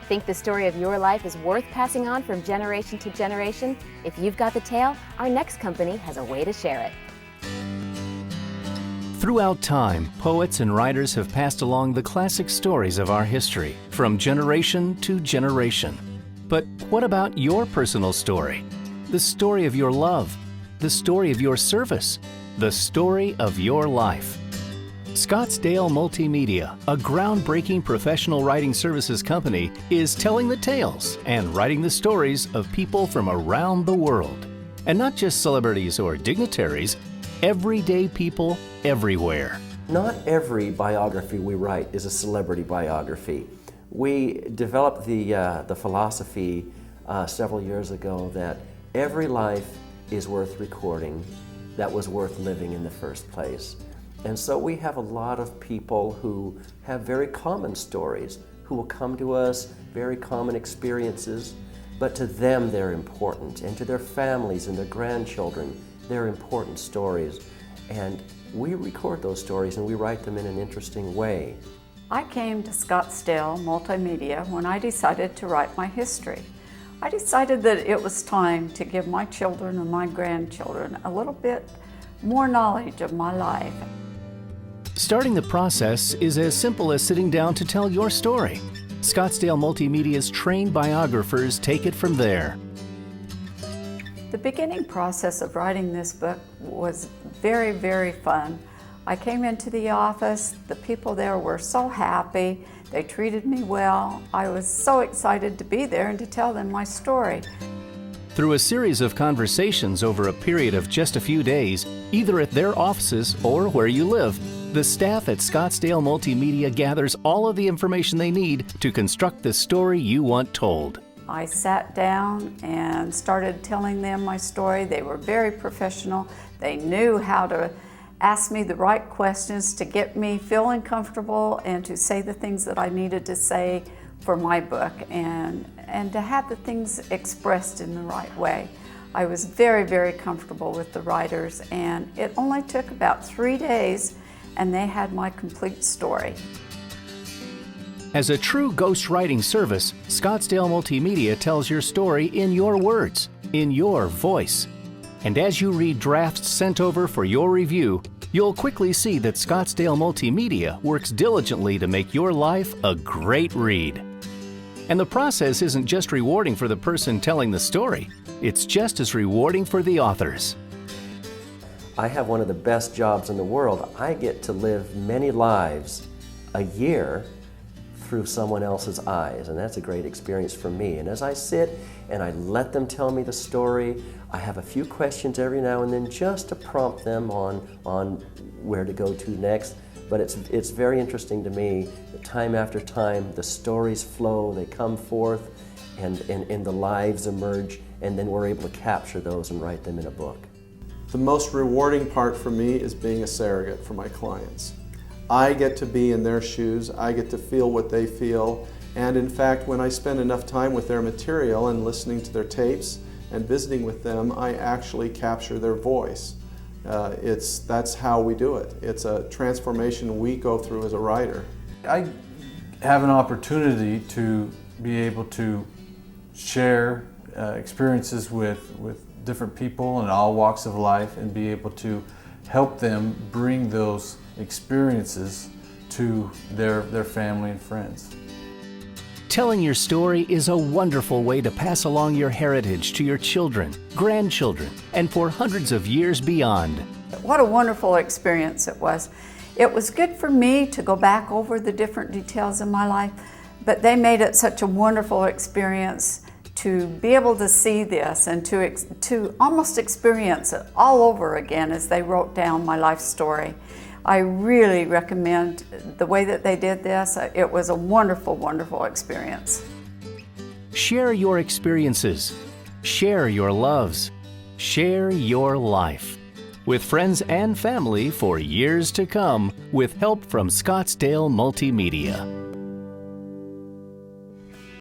Think the story of your life is worth passing on from generation to generation? If you've got the tale, our next company has a way to share it. Throughout time, poets and writers have passed along the classic stories of our history, from generation to generation. But what about your personal story? The story of your love, the story of your service, the story of your life. Scottsdale Multimedia, a groundbreaking professional writing services company, is telling the tales and writing the stories of people from around the world. And not just celebrities or dignitaries, everyday people everywhere. Not every biography we write is a celebrity biography. We developed the philosophy several years ago that every life is worth recording that was worth living in the first place. And so we have a lot of people who have very common stories, who will come to us, very common experiences, but to them they're important, and to their families and their grandchildren, they're important stories. And we record those stories and we write them in an interesting way. I came to Scottsdale Multimedia when I decided to write my history. I decided that it was time to give my children and my grandchildren a little bit more knowledge of my life. Starting the process is as simple as sitting down to tell your story. Scottsdale Multimedia's trained biographers take it from there. The beginning process of writing this book was very, very fun. I came into the office, the people there were so happy, they treated me well. I was so excited to be there and to tell them my story. Through a series of conversations over a period of just a few days, either at their offices or where you live, the staff at Scottsdale Multimedia gathers all of the information they need to construct the story you want told. I sat down and started telling them my story. They were very professional. They knew how to ask me the right questions to get me feeling comfortable and to say the things that I needed to say for my book and to have the things expressed in the right way. I was very, very comfortable with the writers, and it only took about 3 days and they had my complete story. As a true ghostwriting service, Scottsdale Multimedia tells your story in your words, in your voice. And as you read drafts sent over for your review, you'll quickly see that Scottsdale Multimedia works diligently to make your life a great read. And the process isn't just rewarding for the person telling the story, it's just as rewarding for the authors. I have one of the best jobs in the world. I get to live many lives a year through someone else's eyes, and that's a great experience for me. And as I sit and I let them tell me the story, I have a few questions every now and then just to prompt them on where to go to next. But it's very interesting to me that time after time the stories flow, they come forth, and the lives emerge, and then we're able to capture those and write them in a book. The most rewarding part for me is being a surrogate for my clients. I get to be in their shoes, I get to feel what they feel, and in fact when I spend enough time with their material and listening to their tapes and visiting with them, I actually capture their voice. That's how we do it. It's a transformation we go through as a writer. I have an opportunity to be able to share experiences with different people in all walks of life and be able to help them bring those experiences to their family and friends. Telling your story is a wonderful way to pass along your heritage to your children, grandchildren, and for hundreds of years beyond. What a wonderful experience it was. It was good for me to go back over the different details of my life, but they made it such a wonderful experience to be able to see this and to almost experience it all over again as they wrote down my life story. I really recommend the way that they did this. It was a wonderful, wonderful experience. Share your experiences. Share your loves. Share your life. With friends and family for years to come, with help from Scottsdale Multimedia.